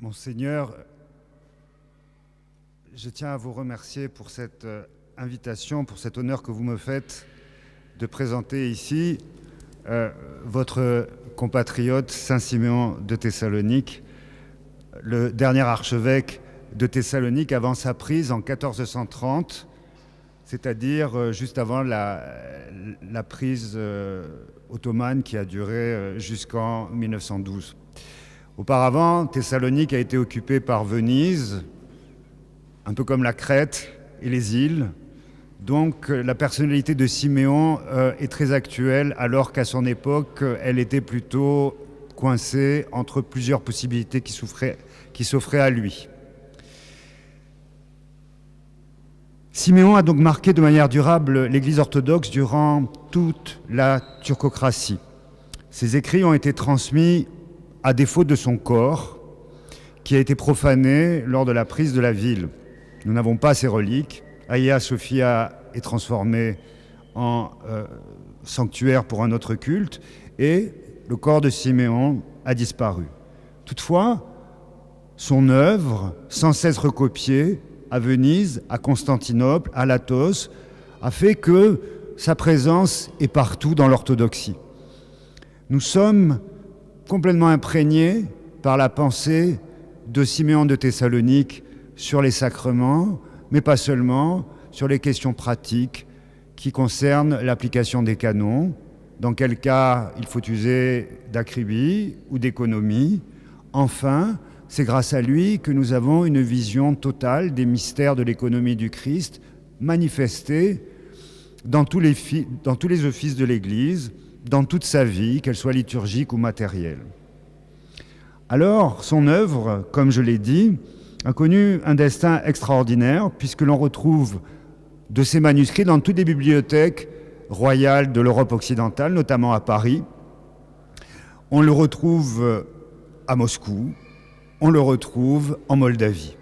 Monseigneur, je tiens à vous remercier pour cette invitation, pour cet honneur que vous me faites de présenter ici votre compatriote Saint-Siméon de Thessalonique, le dernier archevêque de Thessalonique avant sa prise en 1430, c'est-à-dire juste avant la prise ottomane qui a duré jusqu'en 1912. Auparavant, Thessalonique a été occupée par Venise, un peu comme la Crète et les îles. Donc la personnalité de Siméon est très actuelle, alors qu'à son époque, elle était plutôt coincée entre plusieurs possibilités qui s'offraient à lui. Siméon a donc marqué de manière durable l'Église orthodoxe durant toute la turcocratie. Ses écrits ont été transmis à défaut de son corps, qui a été profané lors de la prise de la ville. Nous n'avons pas ses reliques. Hagia Sophia est transformée en sanctuaire pour un autre culte, et le corps de Siméon a disparu. Toutefois, son œuvre, sans cesse recopiée, à Venise, à Constantinople, à Latos, a fait que sa présence est partout dans l'orthodoxie. Nous sommes complètement imprégnés par la pensée de Siméon de Thessalonique sur les sacrements, mais pas seulement, sur les questions pratiques qui concernent l'application des canons, dans quel cas il faut user d'acribie ou d'économie. Enfin, c'est grâce à lui que nous avons une vision totale des mystères de l'économie du Christ manifestés dans tous les offices de l'Église, dans toute sa vie, qu'elle soit liturgique ou matérielle. Alors, son œuvre, comme je l'ai dit, a connu un destin extraordinaire, puisque l'on retrouve de ses manuscrits dans toutes les bibliothèques royales de l'Europe occidentale, notamment à Paris. On le retrouve à Moscou, on le retrouve en Moldavie.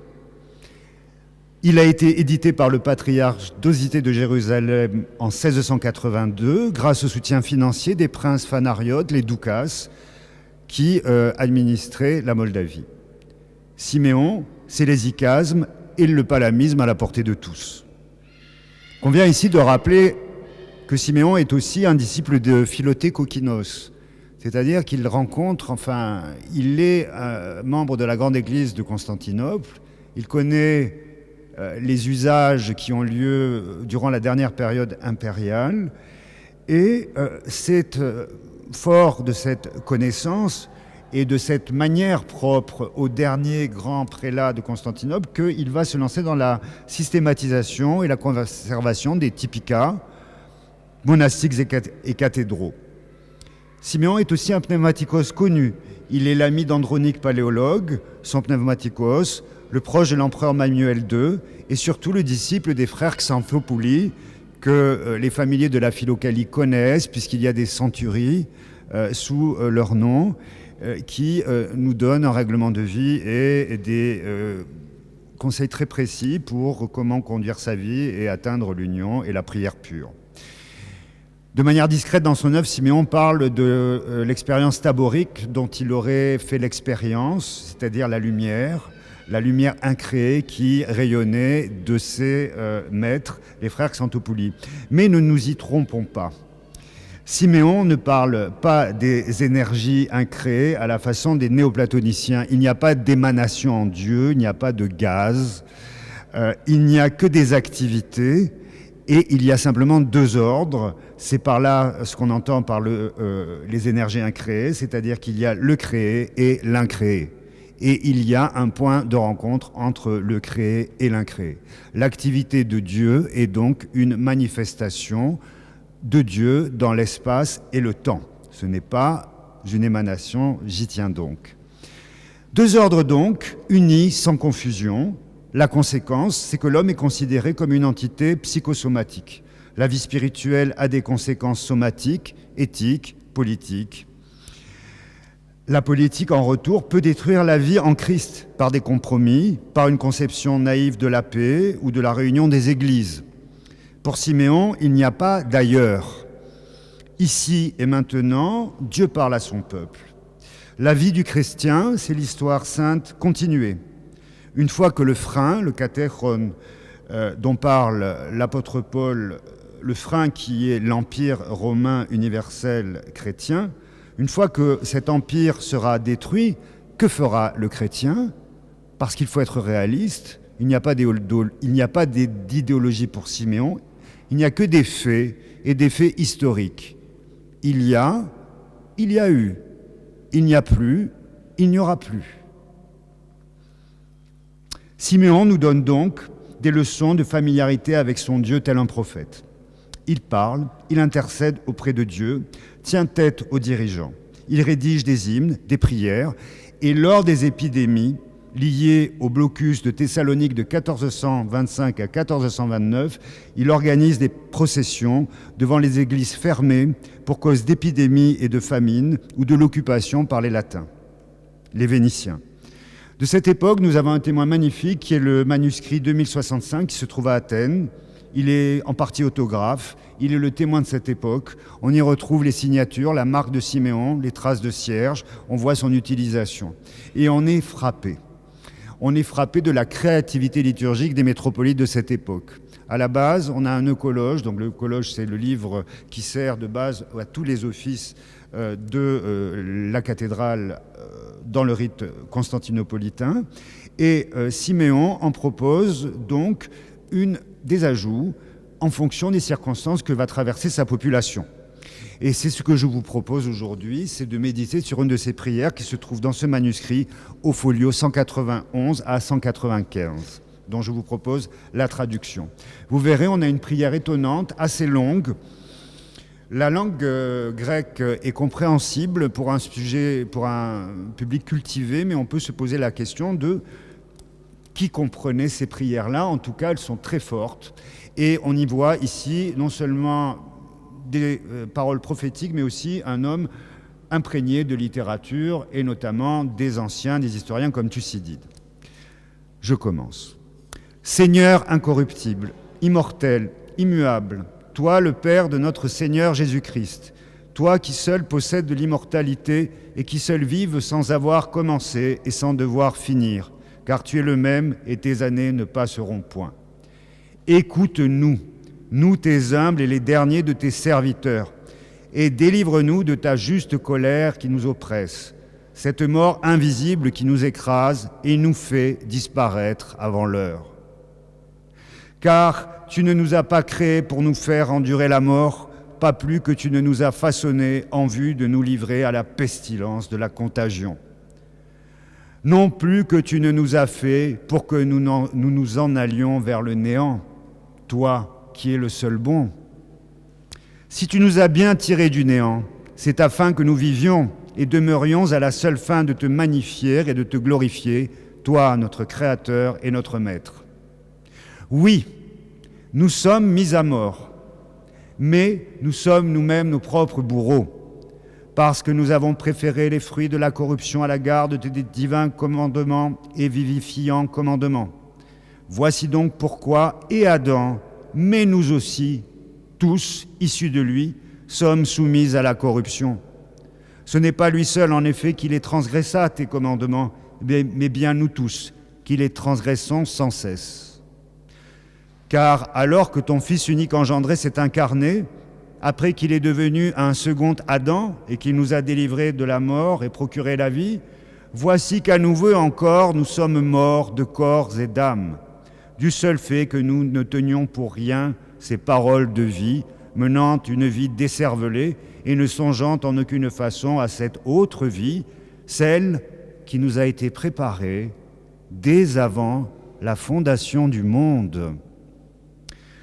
Il a été édité par le patriarche Dosithée de Jérusalem en 1682, grâce au soutien financier des princes phanariotes, les doukas, qui administraient la Moldavie. Siméon, c'est l'hésychasme et le palamisme à la portée de tous. On vient ici de rappeler que Siméon est aussi un disciple de Philothée Kokkinos, c'est-à-dire qu'il il est membre de la grande église de Constantinople, il connaît les usages qui ont lieu durant la dernière période impériale, et c'est fort de cette connaissance et de cette manière propre au dernier grand prélat de Constantinople qu'il va se lancer dans la systématisation et la conservation des typicats monastiques et cathédraux. Siméon est aussi un pneumatikos connu. Il est l'ami d'Andronique Paléologue, son pneumatikos, le proche de l'empereur Manuel II, et surtout le disciple des frères Xanthopouli, que les familiers de la Philokalie connaissent, puisqu'il y a des centuries sous leur nom, qui nous donnent un règlement de vie et des conseils très précis pour comment conduire sa vie et atteindre l'union et la prière pure. De manière discrète dans son œuvre, Siméon parle de l'expérience taborique dont il aurait fait l'expérience, c'est-à-dire la lumière incréée qui rayonnait de ses maîtres, les frères Xanthopouli. Mais ne nous y trompons pas. Siméon ne parle pas des énergies incréées à la façon des néoplatoniciens. Il n'y a pas d'émanation en Dieu, il n'y a pas de gaz, il n'y a que des activités. Et il y a simplement deux ordres. C'est par là ce qu'on entend par les énergies incréées, c'est-à-dire qu'il y a le créé et l'incréé. Et il y a un point de rencontre entre le créé et l'incréé. L'activité de Dieu est donc une manifestation de Dieu dans l'espace et le temps. Ce n'est pas une émanation, j'y tiens donc. Deux ordres donc, unis sans confusion. La conséquence, c'est que l'homme est considéré comme une entité psychosomatique. La vie spirituelle a des conséquences somatiques, éthiques, politiques. La politique, en retour, peut détruire la vie en Christ par des compromis, par une conception naïve de la paix ou de la réunion des églises. Pour Siméon, il n'y a pas d'ailleurs. Ici et maintenant, Dieu parle à son peuple. La vie du chrétien, c'est l'histoire sainte continuée. Une fois que le frein, le katechon, dont parle l'apôtre Paul, le frein qui est l'empire romain universel chrétien, une fois que cet empire sera détruit, que fera le chrétien? Parce qu'il faut être réaliste, il n'y a pas d'idéologie pour Siméon, il n'y a que des faits et des faits historiques. Il y a eu, il n'y a plus, il n'y aura plus. Siméon nous donne donc des leçons de familiarité avec son Dieu tel un prophète. Il parle, il intercède auprès de Dieu, tient tête aux dirigeants. Il rédige des hymnes, des prières, et lors des épidémies liées au blocus de Thessalonique de 1425 à 1429, il organise des processions devant les églises fermées pour cause d'épidémies et de famine ou de l'occupation par les Latins, les Vénitiens. De cette époque, nous avons un témoin magnifique qui est le manuscrit 2065 qui se trouve à Athènes. Il est en partie autographe, il est le témoin de cette époque. On y retrouve les signatures, la marque de Siméon, les traces de cierge, on voit son utilisation. Et on est frappé. On est frappé de la créativité liturgique des métropolites de cette époque. À la base, on a un eucologe, donc le eucologe c'est le livre qui sert de base à tous les offices de la cathédrale dans le rite constantinopolitain. Et Siméon en propose donc des ajouts en fonction des circonstances que va traverser sa population. Et c'est ce que je vous propose aujourd'hui, c'est de méditer sur une de ces prières qui se trouve dans ce manuscrit au folio 191 à 195, dont je vous propose la traduction. Vous verrez, on a une prière étonnante, assez longue. La langue grecque est compréhensible pour un public cultivé, mais on peut se poser la question de qui comprenait ces prières-là. En tout cas, elles sont très fortes. Et on y voit ici non seulement des paroles prophétiques, mais aussi un homme imprégné de littérature, et notamment des anciens, des historiens comme Thucydide. Je commence. Seigneur incorruptible, immortel, immuable, toi le Père de notre Seigneur Jésus-Christ, toi qui seul possèdes de l'immortalité et qui seul vive sans avoir commencé et sans devoir finir, car tu es le même et tes années ne passeront point. Écoute-nous, nous tes humbles et les derniers de tes serviteurs, et délivre-nous de ta juste colère qui nous oppresse, cette mort invisible qui nous écrase et nous fait disparaître avant l'heure. Car tu ne nous as pas créés pour nous faire endurer la mort, pas plus que tu ne nous as façonnés en vue de nous livrer à la pestilence de la contagion. Non plus que tu ne nous as fait pour que nous nous en allions vers le néant, toi qui es le seul bon. Si tu nous as bien tirés du néant, c'est afin que nous vivions et demeurions à la seule fin de te magnifier et de te glorifier, toi, notre Créateur et notre Maître. Oui, nous sommes mis à mort, mais nous sommes nous-mêmes nos propres bourreaux, parce que nous avons préféré les fruits de la corruption à la garde des divins commandements et vivifiants commandements. Voici donc pourquoi, et Adam, mais nous aussi, tous, issus de lui, sommes soumis à la corruption. Ce n'est pas lui seul, en effet, qui les transgressa, tes commandements, mais bien nous tous, qui les transgressons sans cesse. Car alors que ton Fils unique engendré s'est incarné, après qu'il est devenu un second Adam et qu'il nous a délivrés de la mort et procuré la vie, voici qu'à nouveau encore nous sommes morts de corps et d'âme, du seul fait que nous ne tenions pour rien ces paroles de vie, menant une vie décervelée et ne songeant en aucune façon à cette autre vie, celle qui nous a été préparée dès avant la fondation du monde.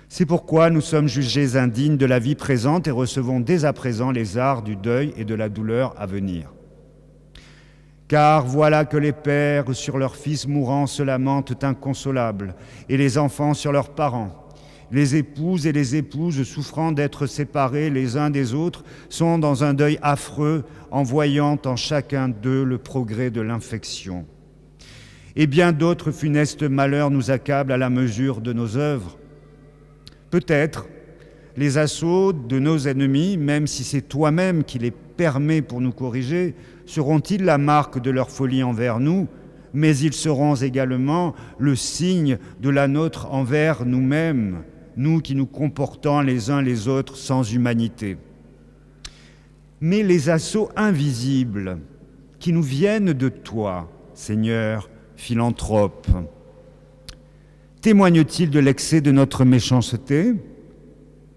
C'est pourquoi nous sommes jugés indignes de la vie présente et recevons dès à présent les arts du deuil et de la douleur à venir. Car voilà que les pères sur leurs fils mourants se lamentent inconsolables, et les enfants sur leurs parents. Les épouses et les épouses souffrant d'être séparés les uns des autres sont dans un deuil affreux en voyant en chacun d'eux le progrès de l'infection. Et bien d'autres funestes malheurs nous accablent à la mesure de nos œuvres. Peut-être Les assauts de nos ennemis, même si c'est toi-même qui les permets pour nous corriger, seront-ils la marque de leur folie envers nous, mais ils seront également le signe de la nôtre envers nous-mêmes, nous qui nous comportons les uns les autres sans humanité. Mais les assauts invisibles qui nous viennent de toi, Seigneur, philanthrope, témoignent-ils de l'excès de notre méchanceté ?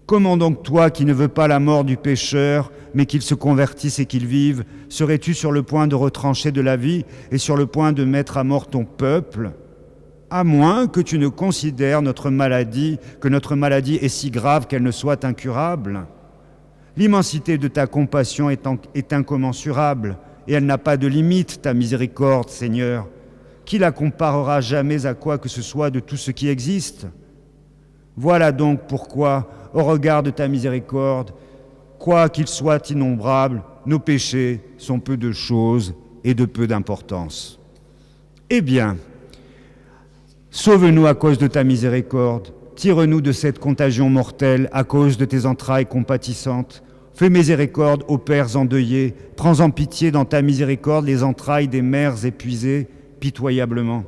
Comment donc toi, qui ne veux pas la mort du pécheur, mais qu'il se convertisse et qu'il vive, serais-tu sur le point de retrancher de la vie et sur le point de mettre à mort ton peuple ? À moins que tu ne considères que notre maladie est si grave qu'elle ne soit incurable. L'immensité de ta compassion est incommensurable, et elle n'a pas de limite, ta miséricorde, Seigneur. Qui la comparera jamais à quoi que ce soit de tout ce qui existe ? Voilà donc pourquoi, au regard de ta miséricorde, quoi qu'ils soient innombrables, nos péchés sont peu de choses et de peu d'importance. Eh bien, sauve-nous à cause de ta miséricorde, tire-nous de cette contagion mortelle à cause de tes entrailles compatissantes. Fais miséricorde aux pères endeuillés, prends en pitié dans ta miséricorde les entrailles des mères épuisées pitoyablement.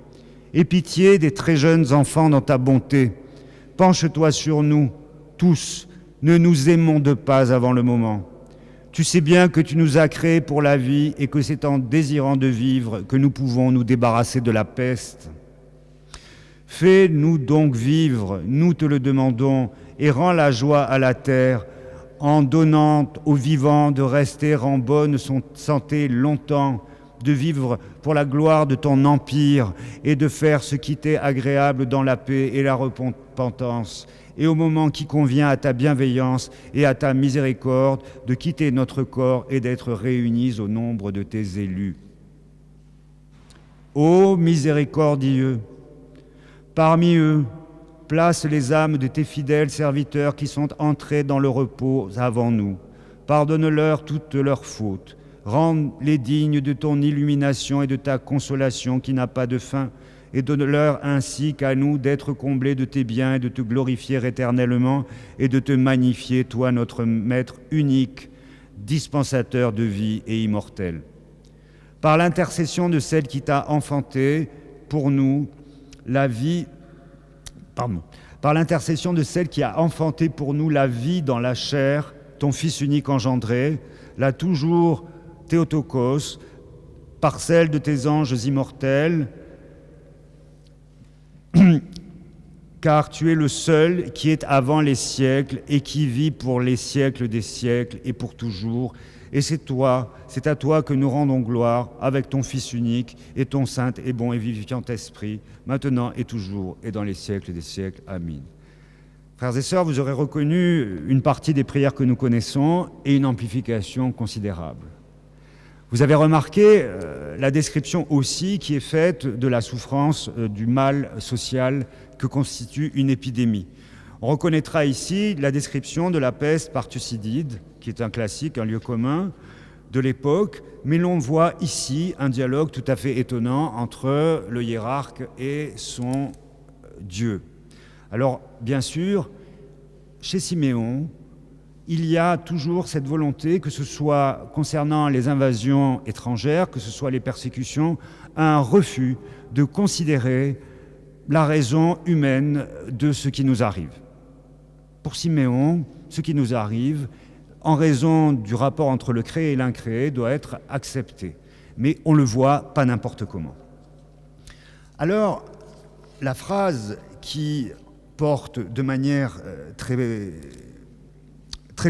Aie pitié des très jeunes enfants dans ta bonté. Penche-toi sur nous, tous, ne nous émonde pas avant le moment. Tu sais bien que tu nous as créés pour la vie et que c'est en désirant de vivre que nous pouvons nous débarrasser de la peste. Fais-nous donc vivre, nous te le demandons, et rends la joie à la terre, en donnant aux vivants de rester en bonne santé longtemps, de vivre pour la gloire de ton empire et de faire ce qui t'est agréable dans la paix et la repentance, et au moment qui convient à ta bienveillance et à ta miséricorde, de quitter notre corps et d'être réunis au nombre de tes élus. Ô miséricordieux, parmi eux, place les âmes de tes fidèles serviteurs qui sont entrés dans le repos avant nous. Pardonne-leur toutes leurs fautes. Rends-les dignes de ton illumination et de ta consolation qui n'a pas de fin, et donne-leur ainsi qu'à nous d'être comblés de tes biens et de te glorifier éternellement et de te magnifier, toi notre Maître unique, dispensateur de vie et immortel. Par l'intercession de celle qui t'a enfanté pour nous la vie, par l'intercession de celle qui a enfanté pour nous la vie dans la chair, ton Fils unique engendré, l'a toujours Théotokos, par celle de tes anges immortels, car tu es le seul qui est avant les siècles et qui vit pour les siècles des siècles et pour toujours. Et c'est à toi que nous rendons gloire avec ton Fils unique et ton saint et bon et vivifiant Esprit, maintenant et toujours et dans les siècles des siècles. Amen. Frères et sœurs, vous aurez reconnu une partie des prières que nous connaissons et une amplification considérable. Vous avez remarqué la description aussi qui est faite de la souffrance du mal social que constitue une épidémie. On reconnaîtra ici la description de la peste par Thucydide, qui est un classique, un lieu commun de l'époque, mais l'on voit ici un dialogue tout à fait étonnant entre le hiérarque et son Dieu. Alors, bien sûr, chez Siméon, il y a toujours cette volonté, que ce soit concernant les invasions étrangères, que ce soit les persécutions, un refus de considérer la raison humaine de ce qui nous arrive. Pour Siméon, ce qui nous arrive, en raison du rapport entre le créé et l'incréé, doit être accepté. Mais on le voit pas n'importe comment. Alors, la phrase qui porte de manière très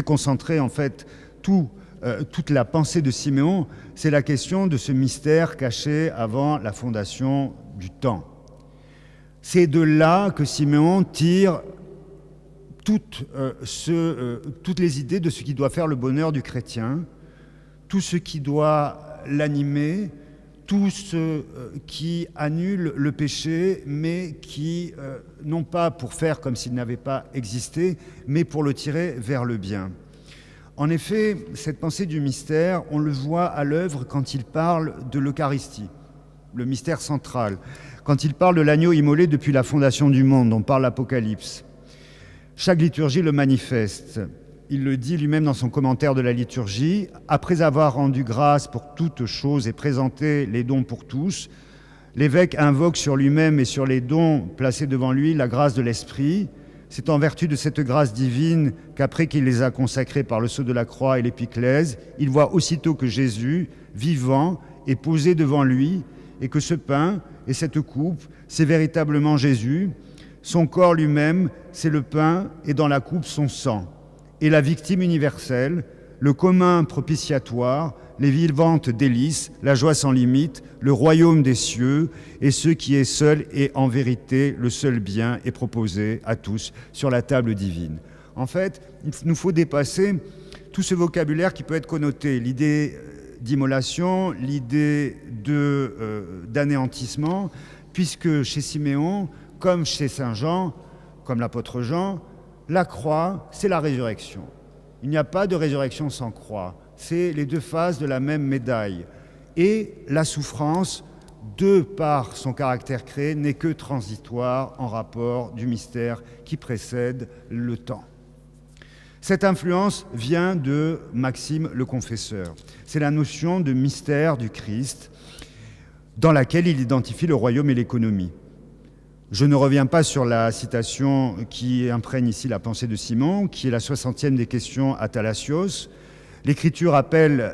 concentrée, en fait, toute la pensée de Siméon, c'est la question de ce mystère caché avant la fondation du temps. C'est de là que Siméon tire toutes les idées de ce qui doit faire le bonheur du chrétien, tout ce qui doit l'animer, tout ce qui annule le péché, mais qui, non pas pour faire comme s'il n'avait pas existé, mais pour le tirer vers le bien. En effet, cette pensée du mystère, on le voit à l'œuvre quand il parle de l'Eucharistie, le mystère central, quand il parle de l'agneau immolé depuis la fondation du monde, on parle l'Apocalypse. Chaque liturgie le manifeste. Il le dit lui-même dans son commentaire de la liturgie. Après avoir rendu grâce pour toutes choses et présenté les dons pour tous, l'évêque invoque sur lui-même et sur les dons placés devant lui la grâce de l'Esprit. C'est en vertu de cette grâce divine qu'après qu'il les a consacrés par le sceau de la croix et l'épiclèse, il voit aussitôt que Jésus, vivant, est posé devant lui et que ce pain et cette coupe, c'est véritablement Jésus. Son corps lui-même, c'est le pain et dans la coupe son sang. Et la victime universelle, le commun propitiatoire, les vivantes délices, la joie sans limite, le royaume des cieux et ce qui est seul et en vérité le seul bien est proposé à tous sur la table divine. En fait, il nous faut dépasser tout ce vocabulaire qui peut être connoté, l'idée d'immolation, l'idée d'anéantissement, puisque chez Siméon, comme chez Saint Jean, comme l'apôtre Jean, la croix, c'est la résurrection. Il n'y a pas de résurrection sans croix. C'est les deux faces de la même médaille. Et la souffrance, de par son caractère créé, n'est que transitoire en rapport du mystère qui précède le temps. Cette influence vient de Maxime le Confesseur. C'est la notion de mystère du Christ dans laquelle il identifie le royaume et l'économie. Je ne reviens pas sur la citation qui imprègne ici la pensée de Simon, qui est la 60e des questions à Thalassios. L'Écriture appelle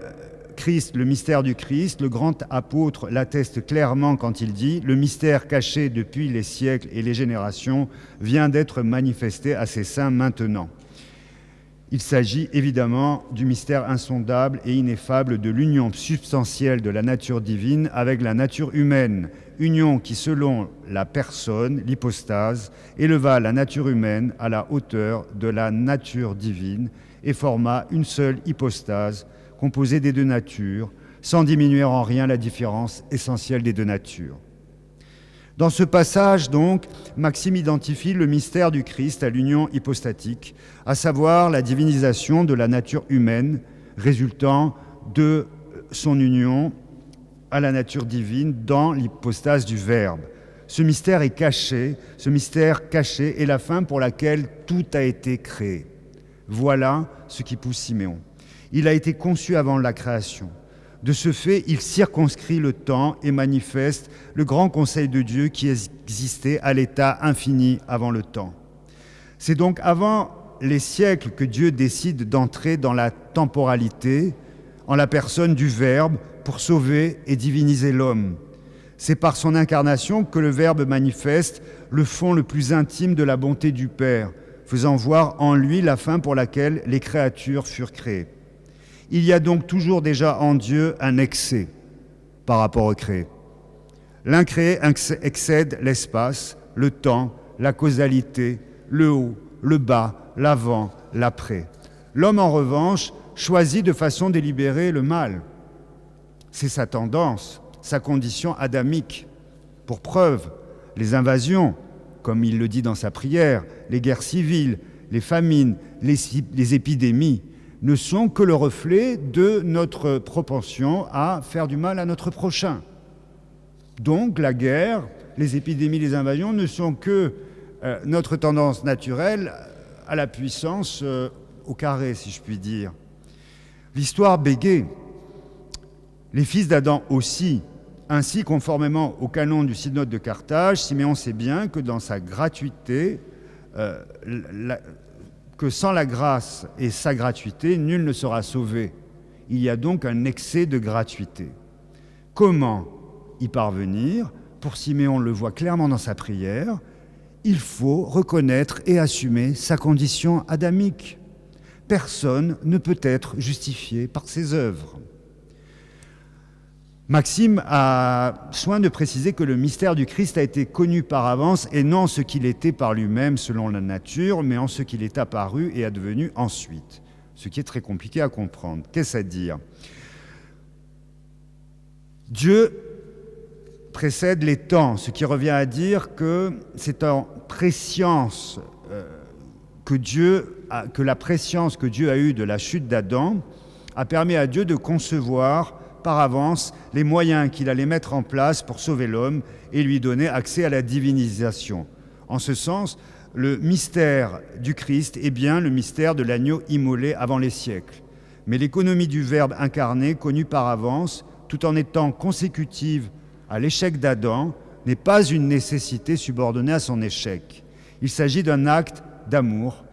Christ le mystère du Christ. Le grand apôtre l'atteste clairement quand il dit « Le mystère caché depuis les siècles et les générations vient d'être manifesté à ses saints maintenant ». Il s'agit évidemment du mystère insondable et ineffable de l'union substantielle de la nature divine avec la nature humaine, union qui, selon la personne, l'hypostase, éleva la nature humaine à la hauteur de la nature divine et forma une seule hypostase composée des deux natures, sans diminuer en rien la différence essentielle des deux natures. Dans ce passage, donc, Maxime identifie le mystère du Christ à l'union hypostatique, à savoir la divinisation de la nature humaine résultant de son union à la nature divine dans l'hypostase du Verbe. Ce mystère est caché, ce mystère caché est la fin pour laquelle tout a été créé. Voilà ce qui pousse Siméon. Il a été conçu avant la création. De ce fait, il circonscrit le temps et manifeste le grand conseil de Dieu qui existait à l'état infini avant le temps. C'est donc avant les siècles que Dieu décide d'entrer dans la temporalité en la personne du Verbe pour sauver et diviniser l'homme. C'est par son incarnation que le Verbe manifeste le fond le plus intime de la bonté du Père, faisant voir en lui la fin pour laquelle les créatures furent créées. Il y a donc toujours déjà en Dieu un excès par rapport au créé. L'incréé excède l'espace, le temps, la causalité, le haut, le bas, l'avant, l'après. L'homme, en revanche, choisit de façon délibérée le mal. C'est sa tendance, sa condition adamique. Pour preuve, les invasions, comme il le dit dans sa prière, les guerres civiles, les famines, les épidémies, ne sont que le reflet de notre propension à faire du mal à notre prochain. Donc la guerre, les épidémies, les invasions ne sont que notre tendance naturelle à la puissance au carré, si je puis dire. L'histoire bégaye. Les fils d'Adam aussi. Ainsi, conformément au canon du synode de Carthage, Siméon sait bien que dans sa gratuité, que sans la grâce et sa gratuité, nul ne sera sauvé. Il y a donc un excès de gratuité. Comment y parvenir? Pour Siméon, on le voit clairement dans sa prière, il faut reconnaître et assumer sa condition adamique. Personne ne peut être justifié par ses œuvres. Maxime a soin de préciser que le mystère du Christ a été connu par avance et non en ce qu'il était par lui-même selon la nature, mais en ce qu'il est apparu et advenu ensuite. Ce qui est très compliqué à comprendre. Qu'est-ce à dire? Dieu précède les temps, ce qui revient à dire que c'est en préscience que la préscience que Dieu a eue de la chute d'Adam a permis à Dieu de concevoir par avance les moyens qu'il allait mettre en place pour sauver l'homme et lui donner accès à la divinisation. En ce sens, Le mystère du Christ est bien le mystère de l'agneau immolé avant les siècles. Mais l'économie du Verbe incarné, connue par avance, tout en étant consécutive à l'échec d'Adam, n'est pas une nécessité subordonnée à son échec. Il s'agit d'un acte d'amour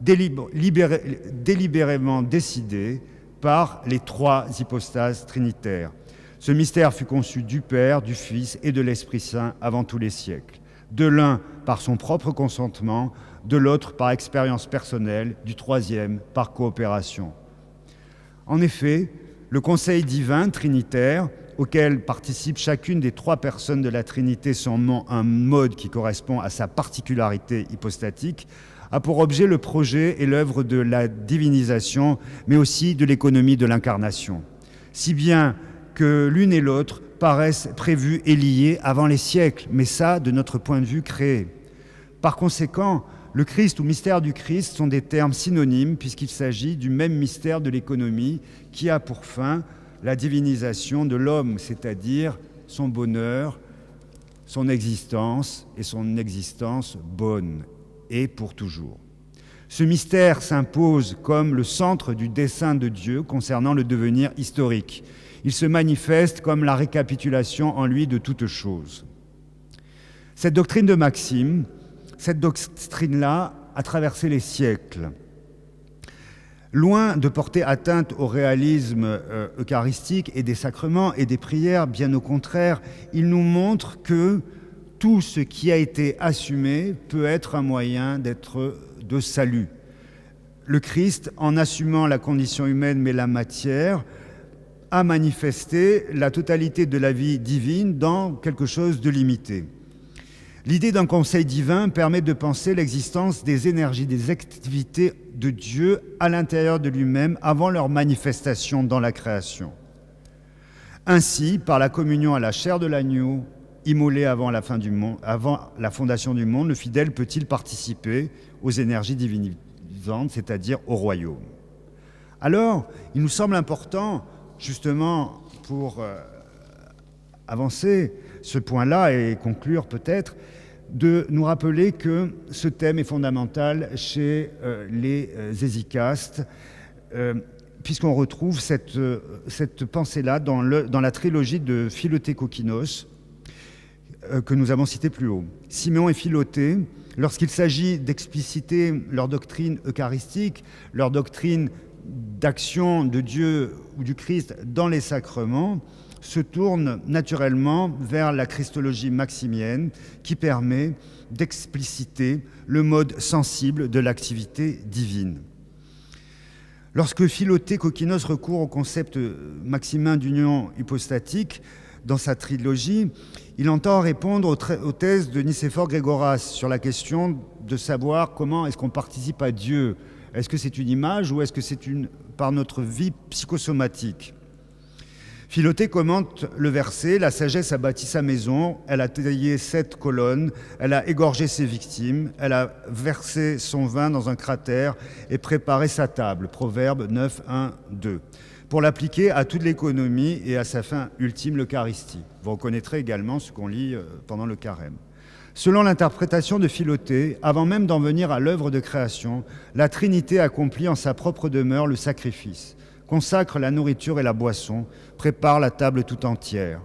délibérément décidé par les trois hypostases trinitaires. Ce mystère fut conçu du Père, du Fils et de l'Esprit Saint avant tous les siècles. De l'un par son propre consentement, de l'autre par expérience personnelle, du troisième par coopération. En effet, le conseil divin trinitaire, auquel participe chacune des trois personnes de la Trinité selon un mode qui correspond à sa particularité hypostatique, a pour objet le projet et l'œuvre de la divinisation, mais aussi de l'économie de l'incarnation. Si bien que l'une et l'autre paraissent prévues et liées avant les siècles, mais ça, de notre point de vue, créé. Par conséquent, le Christ ou mystère du Christ sont des termes synonymes puisqu'il s'agit du même mystère de l'économie qui a pour fin la divinisation de l'homme, c'est-à-dire son bonheur, son existence et son existence bonne et pour toujours. Ce mystère s'impose comme le centre du dessein de Dieu concernant le devenir historique. Il se manifeste comme la récapitulation en lui de toutes choses. Cette doctrine de Maxime, cette doctrine-là a traversé les siècles. Loin de porter atteinte au réalisme eucharistique et des sacrements et des prières, bien au contraire, il nous montre que tout ce qui a été assumé peut être un moyen de salut. Le Christ, en assumant la condition humaine mais la matière, a manifesté la totalité de la vie divine dans quelque chose de limité. L'idée d'un conseil divin permet de penser l'existence des énergies, des activités de Dieu à l'intérieur de lui-même avant leur manifestation dans la création. Ainsi, par la communion à la chair de l'agneau, immolé avant la fondation du monde, le fidèle peut-il participer aux énergies divinisantes, c'est-à-dire au royaume. Alors, il nous semble important, justement, pour avancer ce point-là et conclure peut-être, de nous rappeler que ce thème est fondamental chez les hésychastes, puisqu'on retrouve cette pensée-là dans la trilogie de Philothée Kokkinos, que nous avons cité plus haut. Siméon et Philothée, lorsqu'il s'agit d'expliciter leur doctrine eucharistique, leur doctrine d'action de Dieu ou du Christ dans les sacrements, se tournent naturellement vers la christologie maximienne qui permet d'expliciter le mode sensible de l'activité divine. Lorsque Philothée Kokkinos recourt au concept maximin d'union hypostatique dans sa trilogie, il entend répondre aux thèses de Nicéphore Grégoras sur la question de savoir comment est-ce qu'on participe à Dieu. Est-ce que c'est une image ou est-ce que c'est par notre vie psychosomatique ? Philothée commente le verset « La sagesse a bâti sa maison, elle a taillé 7 colonnes, elle a égorgé ses victimes, elle a versé son vin dans un cratère et préparé sa table. » Proverbe 9, 1, 2. Pour l'appliquer à toute l'économie et à sa fin ultime, l'Eucharistie. Vous reconnaîtrez également ce qu'on lit pendant le carême. Selon l'interprétation de Philothée, avant même d'en venir à l'œuvre de création, la Trinité accomplit en sa propre demeure le sacrifice, consacre la nourriture et la boisson, prépare la table tout entière.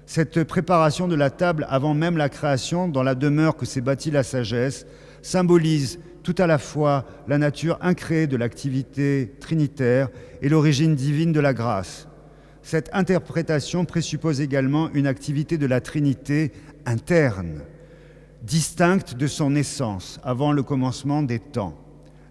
Cette préparation de la table avant même la création, dans la demeure que s'est bâtie la sagesse, symbolise tout à la fois la nature incréée de l'activité trinitaire et l'origine divine de la grâce. Cette interprétation présuppose également une activité de la Trinité interne, distincte de son essence avant le commencement des temps.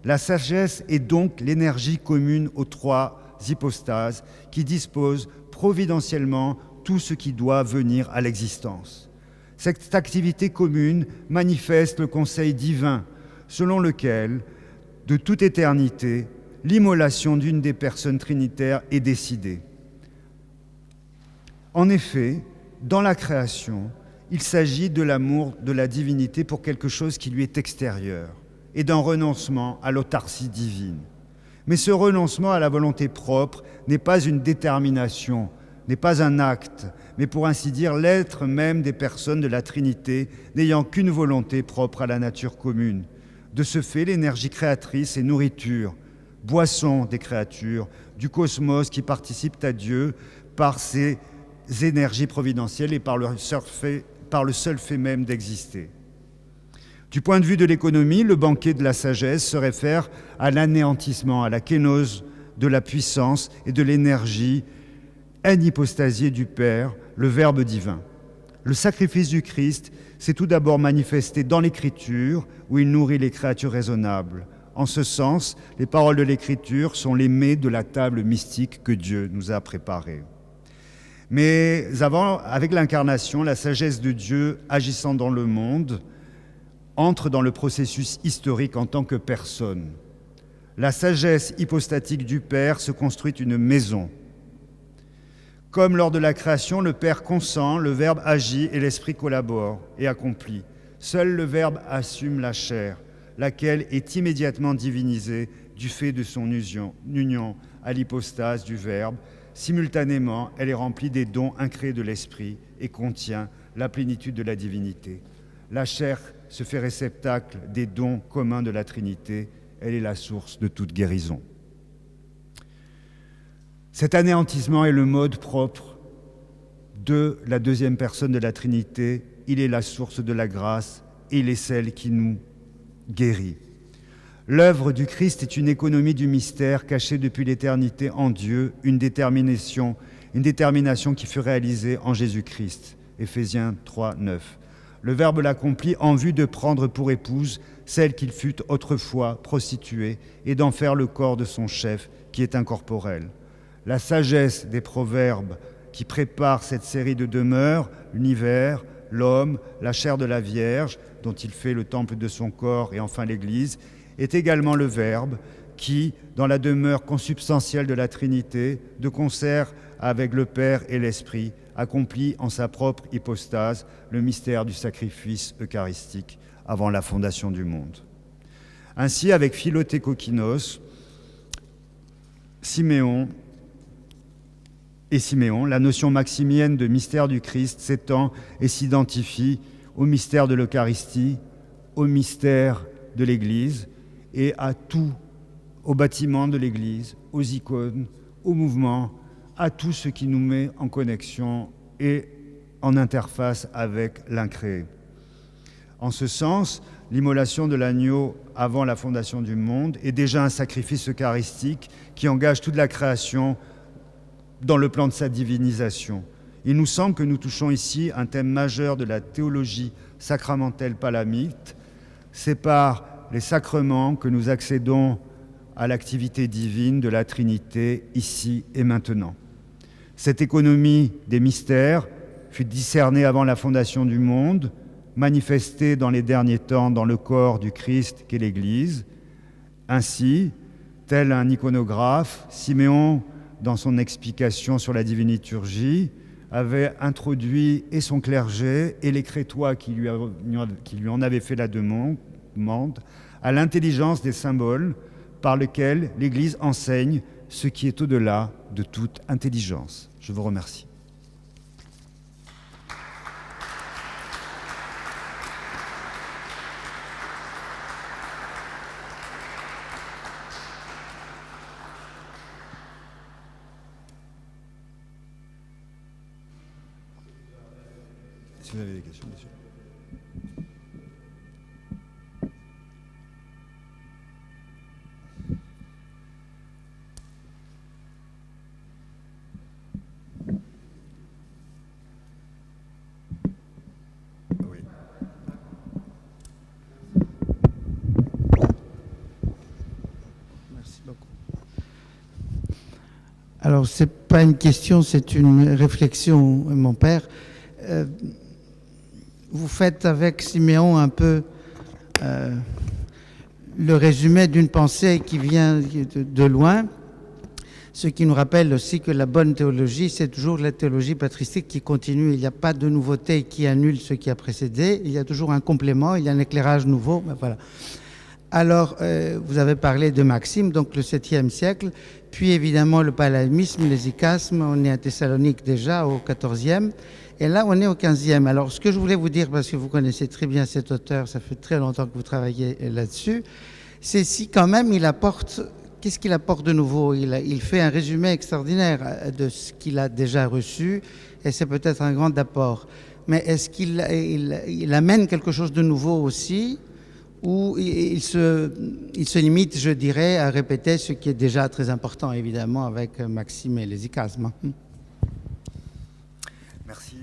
La sagesse est donc l'énergie commune aux trois hypostases qui disposent providentiellement tout ce qui doit venir à l'existence. Cette activité commune manifeste le conseil divin selon lequel, de toute éternité, l'immolation d'une des personnes trinitaires est décidée. En effet, dans la création, il s'agit de l'amour de la divinité pour quelque chose qui lui est extérieur et d'un renoncement à l'autarcie divine. Mais ce renoncement à la volonté propre n'est pas une détermination n'est pas un acte, mais pour ainsi dire l'être même des personnes de la Trinité, n'ayant qu'une volonté propre à la nature commune. De ce fait, l'énergie créatrice est nourriture, boisson des créatures, du cosmos qui participent à Dieu par ses énergies providentielles et par le seul fait même d'exister. Du point de vue de l'économie, le banquet de la sagesse se réfère à l'anéantissement, à la kénose de la puissance et de l'énergie anhypostasiée du Père, le Verbe divin. Le sacrifice du Christ s'est tout d'abord manifesté dans l'Écriture, où il nourrit les créatures raisonnables. En ce sens, les paroles de l'Écriture sont les mets de la table mystique que Dieu nous a préparée. Mais avant, avec l'incarnation, la sagesse de Dieu agissant dans le monde entre dans le processus historique en tant que personne. La sagesse hypostatique du Père se construit une maison. Comme lors de la création, le Père consent, le Verbe agit et l'Esprit collabore et accomplit. Seul le Verbe assume la chair, laquelle est immédiatement divinisée du fait de son union à l'hypostase du Verbe. Simultanément, elle est remplie des dons incréés de l'Esprit et contient la plénitude de la divinité. La chair se fait réceptacle des dons communs de la Trinité. Elle est la source de toute guérison. Cet anéantissement est le mode propre de la deuxième personne de la Trinité. Il est la source de la grâce et il est celle qui nous guérit. L'œuvre du Christ est une économie du mystère cachée depuis l'éternité en Dieu, une détermination qui fut réalisée en Jésus-Christ. Éphésiens 3, 9. Le Verbe l'accomplit en vue de prendre pour épouse celle qu'il fut autrefois prostituée et d'en faire le corps de son chef qui est incorporel. La sagesse des proverbes qui préparent cette série de demeures, l'univers, l'homme, la chair de la Vierge, dont il fait le temple de son corps et enfin l'Église, est également le Verbe qui, dans la demeure consubstantielle de la Trinité, de concert avec le Père et l'Esprit, accomplit en sa propre hypostase le mystère du sacrifice eucharistique avant la fondation du monde. Ainsi, avec Philotékokinos, Siméon, la notion maximienne de mystère du Christ s'étend et s'identifie au mystère de l'Eucharistie, au mystère de l'Église et à tout, au bâtiment de l'Église, aux icônes, au mouvement, à tout ce qui nous met en connexion et en interface avec l'incréé. En ce sens, l'immolation de l'agneau avant la fondation du monde est déjà un sacrifice eucharistique qui engage toute la création dans le plan de sa divinisation. Il nous semble que nous touchons ici un thème majeur de la théologie sacramentelle palamite. C'est par les sacrements que nous accédons à l'activité divine de la Trinité ici et maintenant. Cette économie des mystères fut discernée avant la fondation du monde, manifestée dans les derniers temps dans le corps du Christ qu'est l'Église. Ainsi, tel un iconographe, Siméon, dans son explication sur la divine liturgie, avait introduit et son clergé et les crétois qui lui en avaient fait la demande à l'intelligence des symboles par lesquels l'Église enseigne ce qui est au-delà de toute intelligence. Je vous remercie. Si vous avez des questions, bien sûr. Oui. Merci beaucoup. Alors, ce n'est pas une question, c'est une réflexion, mon père. Vous faites avec Siméon un peu le résumé d'une pensée qui vient de loin, ce qui nous rappelle aussi que la bonne théologie, c'est toujours la théologie patristique qui continue. Il n'y a pas de nouveauté qui annule ce qui a précédé, il y a toujours un complément, il y a un éclairage nouveau. Ben voilà. Alors, vous avez parlé de Maxime, donc le 7e siècle, puis évidemment le palamisme, les icasmes. On est à Thessalonique déjà au 14e, et là on est au 15e. Alors, ce que je voulais vous dire, parce que vous connaissez très bien cet auteur, ça fait très longtemps que vous travaillez là-dessus, c'est si quand même il apporte, qu'est-ce qu'il apporte de nouveau? Il fait un résumé extraordinaire de ce qu'il a déjà reçu, et c'est peut-être un grand apport. Mais est-ce qu'il amène quelque chose de nouveau aussi, ou il se limite, je dirais, à répéter ce qui est déjà très important, évidemment, avec Maxime et les icasmes? Merci.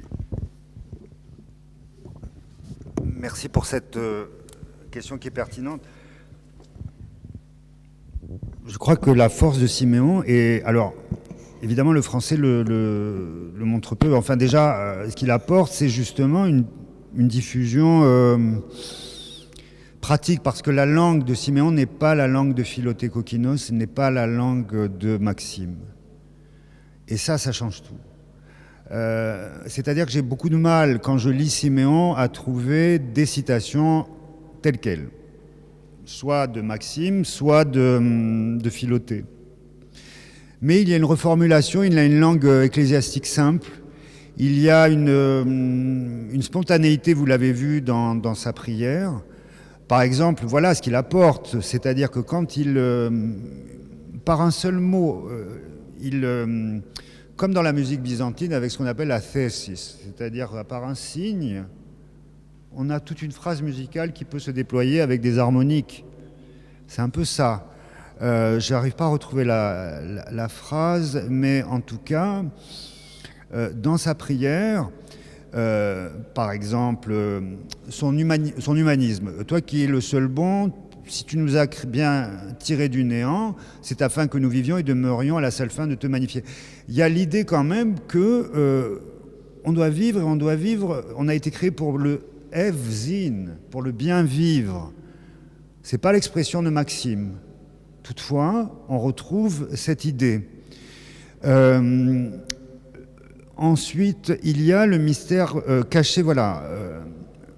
Merci pour cette question qui est pertinente. Je crois que la force de Siméon est... Alors, évidemment, le français le montre peu. Enfin, déjà, ce qu'il apporte, c'est justement une diffusion pratique, parce que la langue de Siméon n'est pas la langue de Philoté Kokkinos, n'est pas la langue de Maxime. Et ça change tout. C'est-à-dire que j'ai beaucoup de mal, quand je lis Siméon, à trouver des citations telles quelles, soit de Maxime, soit de Philoté. Mais il y a une reformulation, il y a une langue ecclésiastique simple, il y a une spontanéité, vous l'avez vu dans sa prière. Par exemple, voilà ce qu'il apporte, c'est-à-dire que quand par un seul mot, comme dans la musique byzantine, avec ce qu'on appelle la thésis, c'est-à-dire par un signe, on a toute une phrase musicale qui peut se déployer avec des harmoniques. C'est un peu ça. Je n'arrive pas à retrouver la phrase, mais en tout cas, dans sa prière, par exemple, son humanisme. Toi qui es le seul bon, si tu nous as bien tirés du néant, c'est afin que nous vivions et demeurions à la seule fin de te magnifier. Il y a l'idée quand même que on doit vivre, on a été créé pour le Evzin, pour le bien vivre. C'est pas l'expression de Maxime. Toutefois, on retrouve cette idée. Ensuite, il y a le mystère caché, voilà,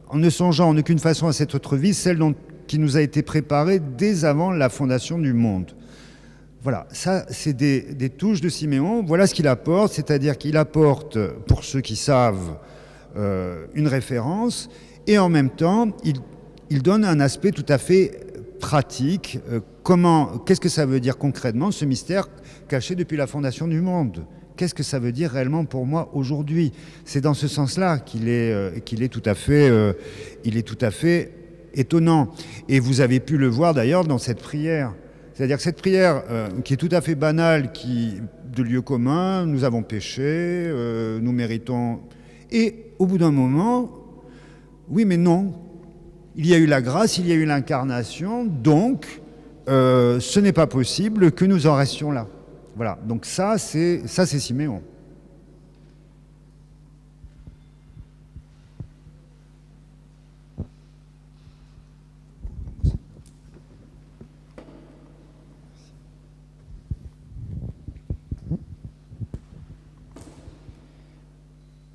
en ne songeant en aucune façon à cette autre vie, celle qui nous a été préparée dès avant la fondation du monde. Voilà, ça, c'est des touches de Siméon. Voilà ce qu'il apporte, c'est-à-dire qu'il apporte, pour ceux qui savent, une référence, et en même temps, il donne un aspect tout à fait pratique. Qu'est-ce que ça veut dire concrètement, ce mystère caché depuis la fondation du monde ? Qu'est-ce que ça veut dire réellement pour moi aujourd'hui? C'est dans ce sens-là qu'il est tout à fait étonnant. Et vous avez pu le voir d'ailleurs dans cette prière. C'est-à-dire que cette prière qui est tout à fait banale, de lieu commun, nous avons péché, nous méritons... Et au bout d'un moment, oui mais non, il y a eu la grâce, il y a eu l'incarnation, donc ce n'est pas possible que nous en restions là. Voilà, donc ça c'est Siméon.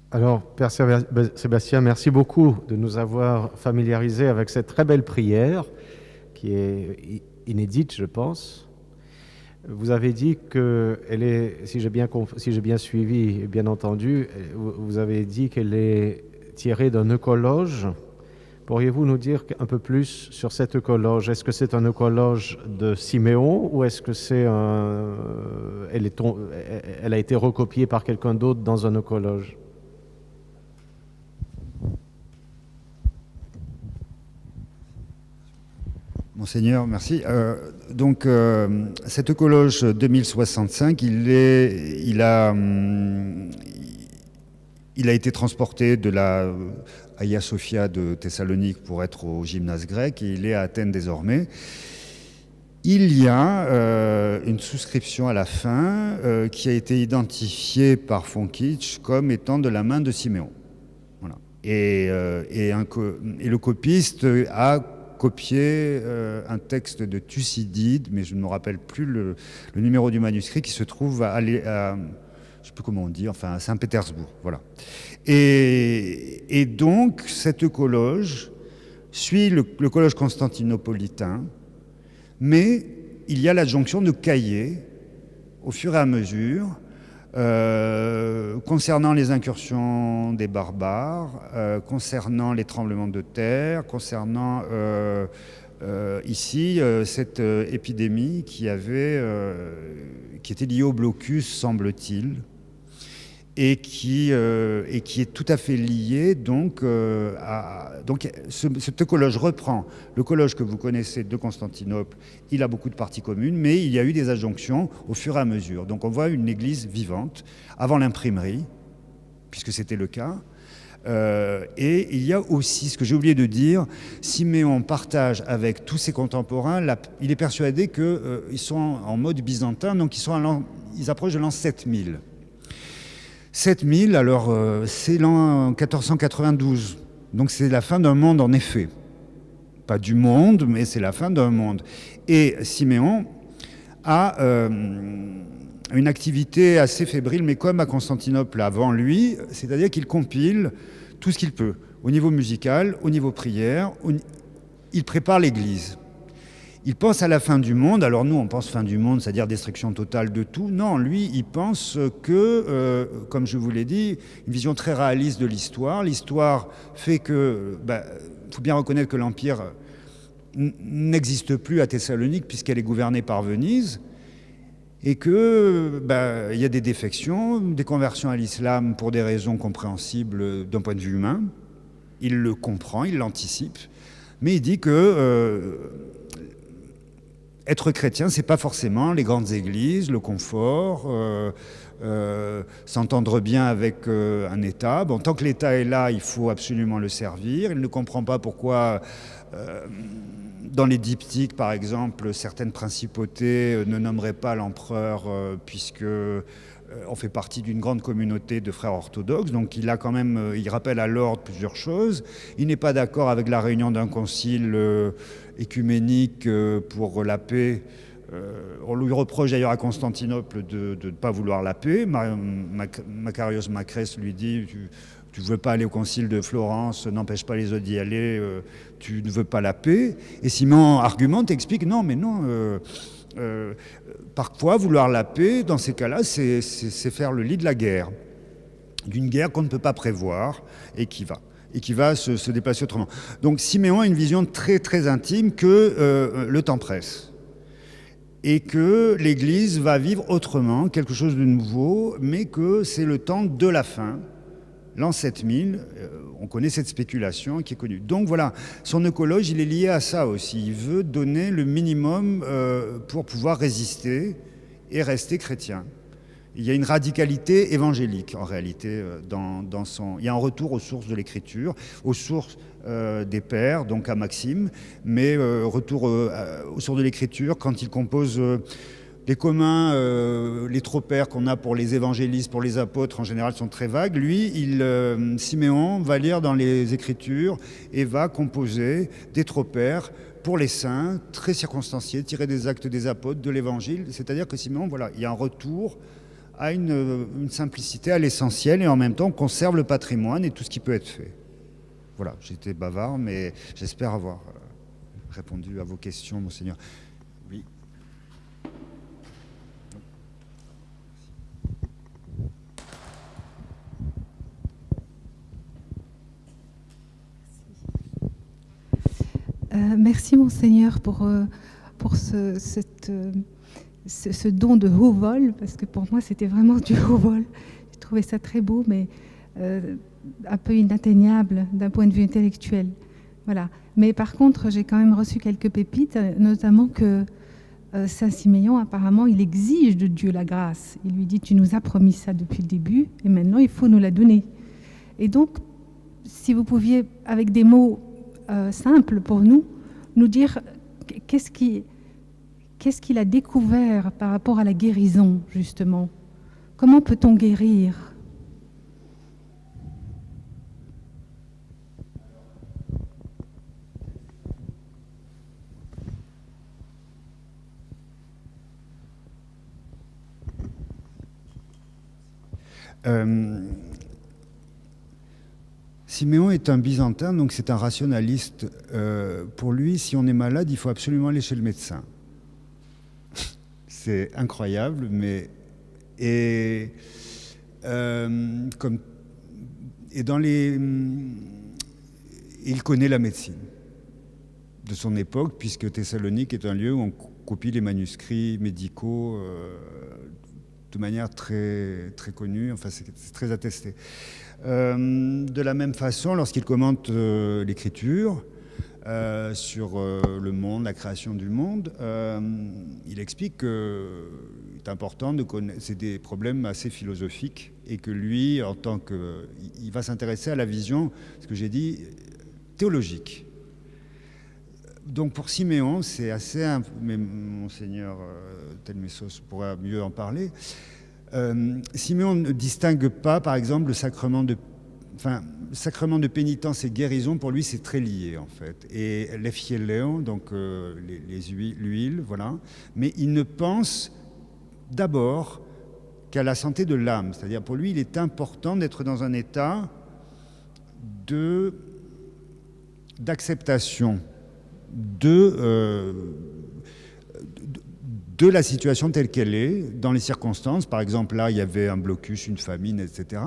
Alors, Père Sébastien, merci beaucoup de nous avoir familiarisés avec cette très belle prière qui est inédite, je pense. Vous avez dit qu'elle est, si j'ai bien suivi et bien entendu, vous avez dit qu'elle est tirée d'un eucologe. Pourriez-vous nous dire un peu plus sur cet eucologe? Est-ce que c'est un eucologe de Siméon ou est-ce que elle a été recopiée par quelqu'un d'autre dans un eucologe? Monseigneur, merci. Donc, cet eucologe 2065, il a été transporté de la Hagia Sophia de Thessalonique pour être au gymnase grec et il est à Athènes désormais. Il y a une souscription à la fin qui a été identifiée par Fonkitch comme étant de la main de Siméon. Voilà. Et le copiste a copié un texte de Thucydide, mais je ne me rappelle plus le numéro du manuscrit, qui se trouve à je ne sais plus comment on dit, enfin à Saint-Pétersbourg. Voilà. Et donc, cet eucologe suit le collège constantinopolitain, Mais il y a l'adjonction de cahiers au fur et à mesure, concernant les incursions des barbares, concernant les tremblements de terre, concernant ici cette épidémie qui était liée au blocus, semble-t-il, et qui est tout à fait liée donc à... Donc ce collège reprend le collège que vous connaissez de Constantinople. Il a beaucoup de parties communes, mais il y a eu des adjonctions au fur et à mesure. Donc on voit une église vivante, avant l'imprimerie, puisque c'était le cas. Et il y a aussi, ce que j'ai oublié de dire, Siméon partage avec tous ses contemporains, il est persuadé qu'ils sont en mode byzantin, donc ils approchent de l'an 7000. 7000, alors c'est l'an 1492, donc c'est la fin d'un monde en effet. Pas du monde, mais c'est la fin d'un monde. Et Siméon a une activité assez fébrile, mais comme à Constantinople avant lui, c'est-à-dire qu'il compile tout ce qu'il peut, au niveau musical, au niveau prière, il prépare l'Église. Il pense à la fin du monde. Alors nous, on pense fin du monde, c'est-à-dire destruction totale de tout. Non, lui, il pense que, comme je vous l'ai dit, une vision très réaliste de l'histoire. L'histoire fait que, faut bien reconnaître que l'Empire n'existe plus à Thessalonique puisqu'elle est gouvernée par Venise. Et que il y a des défections, des conversions à l'islam pour des raisons compréhensibles d'un point de vue humain. Il le comprend, il l'anticipe. Mais il dit que... être chrétien, c'est pas forcément les grandes églises, le confort, s'entendre bien avec un État. Bon, tant que l'État est là, il faut absolument le servir. Il ne comprend pas pourquoi, dans les diptyques, par exemple, certaines principautés ne nommeraient pas l'empereur, puisque on fait partie d'une grande communauté de frères orthodoxes. Donc il rappelle à l'ordre plusieurs choses. Il n'est pas d'accord avec la réunion d'un concile écuménique pour la paix. On lui reproche d'ailleurs à Constantinople de ne pas vouloir la paix. Macarios Macrès lui dit tu ne veux pas aller au concile de Florence, n'empêche pas les autres d'y aller, tu ne veux pas la paix. Et Simon argumente, explique non, mais non. Parfois, vouloir la paix, dans ces cas-là, c'est faire le lit de la guerre. D'une guerre qu'on ne peut pas prévoir et qui va se déplacer autrement. Donc Siméon a une vision très très intime que le temps presse et que l'Église va vivre autrement, quelque chose de nouveau, mais que c'est le temps de la fin. L'an 7000, on connaît cette spéculation qui est connue. Donc voilà, son écologe, il est lié à ça aussi. Il veut donner le minimum pour pouvoir résister et rester chrétien. Il y a une radicalité évangélique, en réalité, dans son... Il y a un retour aux sources de l'écriture, aux sources des pères, donc à Maxime, mais retour aux sources de l'écriture quand il compose... les communs, les tropères qu'on a pour les évangélistes, pour les apôtres, en général, sont très vagues. Lui, Siméon va lire dans les Écritures et va composer des tropères pour les saints, très circonstanciés, tirés des actes des apôtres, de l'Évangile. C'est-à-dire que Siméon, voilà, il y a un retour à une simplicité, à l'essentiel, et en même temps, on conserve le patrimoine et tout ce qui peut être fait. Voilà, j'étais bavard, mais j'espère avoir répondu à vos questions, Monseigneur. Oui. Merci Monseigneur pour ce don de haut vol, parce que pour moi c'était vraiment du haut vol. J'ai trouvé ça très beau, mais un peu inatteignable d'un point de vue intellectuel. Voilà. Mais par contre, j'ai quand même reçu quelques pépites, notamment que Saint Siméon, apparemment, il exige de Dieu la grâce. Il lui dit, tu nous as promis ça depuis le début, et maintenant il faut nous la donner. Et donc, si vous pouviez, avec des mots simple pour nous dire qu'est-ce qu'il a découvert par rapport à la guérison, justement. Comment peut-on guérir ? Siméon est un byzantin, donc c'est un rationaliste. Pour lui, si on est malade, il faut absolument aller chez le médecin. C'est incroyable, mais... Et dans les... Il connaît la médecine de son époque, puisque Thessalonique est un lieu où on copie les manuscrits médicaux de manière très, très connue, enfin c'est très attesté. De la même façon, lorsqu'il commente l'écriture sur le monde, la création du monde, il explique que c'est important de connaître, c'est des problèmes assez philosophiques, et que lui, en tant que... Il va s'intéresser à la vision, ce que j'ai dit, théologique. Donc pour Siméon, c'est assez... Mais Monseigneur Telmessos pourra mieux en parler. Siméon ne distingue pas, par exemple, le sacrement de... Enfin, le sacrement de pénitence et guérison, pour lui, c'est très lié, en fait. Et l'ephiléon, donc l'huile, voilà. Mais il ne pense d'abord qu'à la santé de l'âme. C'est-à-dire, pour lui, il est important d'être dans un état d'acceptation de la situation telle qu'elle est, dans les circonstances. Par exemple, là, il y avait un blocus, une famine, etc.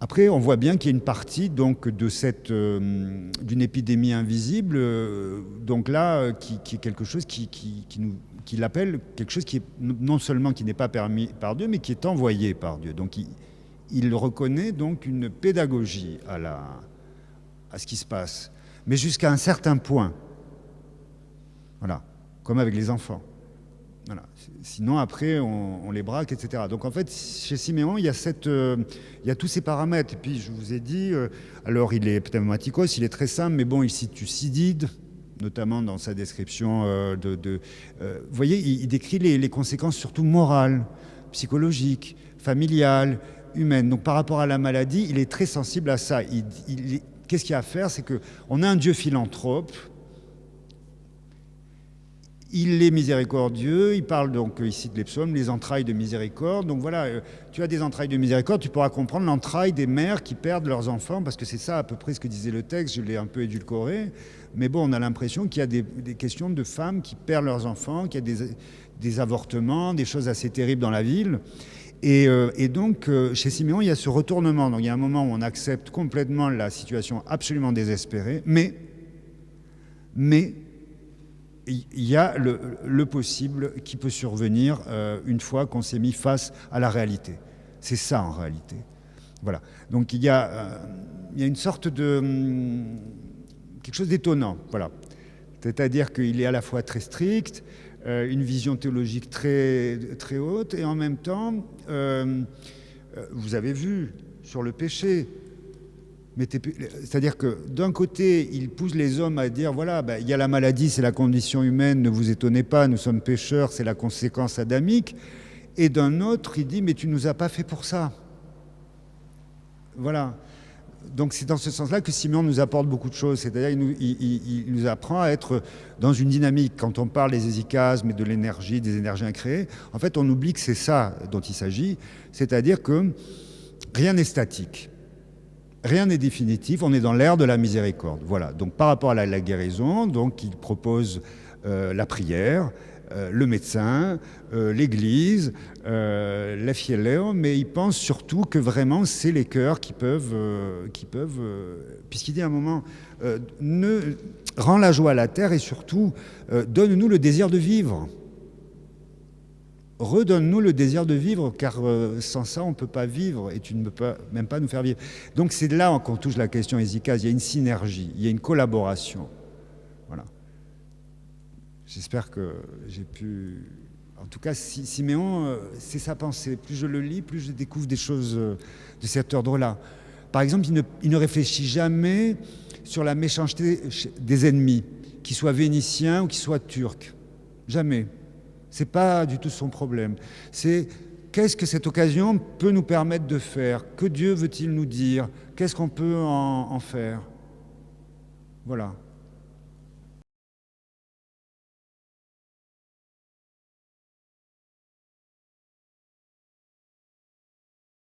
Après, on voit bien qu'il y a une partie donc, d'une épidémie invisible, donc là, qui est quelque chose qui l'appelle quelque chose qui est non seulement qui n'est pas permis par Dieu, mais qui est envoyé par Dieu. Donc il reconnaît donc une pédagogie à ce qui se passe, mais jusqu'à un certain point. Voilà, comme avec les enfants. Voilà. Sinon, après, on les braque, etc. Donc, en fait, chez Siméon, il y a tous ces paramètres. Et puis, je vous ai dit, alors, il est pneumatikos, il est très simple, mais bon, il cite Thucydide, notamment dans sa description vous voyez, il décrit les conséquences surtout morales, psychologiques, familiales, humaines. Donc, par rapport à la maladie, il est très sensible à ça. Qu'est-ce qu'il y a à faire? C'est qu'on a un Dieu philanthrope. Il est miséricordieux, il parle donc ici de les psaumes, les entrailles de miséricorde. Donc voilà, tu as des entrailles de miséricorde, tu pourras comprendre l'entraille des mères qui perdent leurs enfants, parce que c'est ça à peu près ce que disait le texte, je l'ai un peu édulcoré. Mais bon, on a l'impression qu'il y a des questions de femmes qui perdent leurs enfants, qu'il y a des avortements, des choses assez terribles dans la ville. Et donc, chez Siméon, il y a ce retournement. Donc il y a un moment où on accepte complètement la situation absolument désespérée, mais il y a le possible qui peut survenir une fois qu'on s'est mis face à la réalité. C'est ça en réalité. Voilà. Donc il y a une sorte de... quelque chose d'étonnant. Voilà. C'est-à-dire qu'il est à la fois très strict, une vision théologique très, très haute, et en même temps, vous avez vu sur le péché, c'est-à-dire que d'un côté, il pousse les hommes à dire, voilà, il y a la maladie, c'est la condition humaine, ne vous étonnez pas, nous sommes pécheurs, c'est la conséquence adamique. Et d'un autre, il dit, mais tu nous as pas fait pour ça. Voilà. Donc c'est dans ce sens-là que Siméon nous apporte beaucoup de choses. C'est-à-dire il nous apprend à être dans une dynamique. Quand on parle des hésychasmes et de l'énergie, des énergies incréées, en fait, on oublie que c'est ça dont il s'agit. C'est-à-dire que rien n'est statique. Rien n'est définitif, on est dans l'ère de la miséricorde. Voilà. Donc par rapport à la guérison, donc il propose la prière, le médecin, l'église, l'ephiléon, mais il pense surtout que vraiment c'est les cœurs qui peuvent puisqu'il dit à un moment, rends la joie à la terre et surtout donne-nous le désir de vivre. Redonne-nous le désir de vivre, car sans ça, on ne peut pas vivre, et tu ne peux même pas nous faire vivre. Donc c'est là qu'on touche la question hésychase. Il y a une synergie, il y a une collaboration. Voilà. J'espère que j'ai pu... En tout cas, Siméon, c'est sa pensée. Plus je le lis, plus je découvre des choses de cet ordre-là. Par exemple, il ne réfléchit jamais sur la méchanceté des ennemis, qu'ils soient vénitiens ou qu'ils soient turcs. Jamais. Ce n'est pas du tout son problème. C'est qu'est-ce que cette occasion peut nous permettre de faire? Que Dieu veut-il nous dire? Qu'est-ce qu'on peut en faire? Voilà.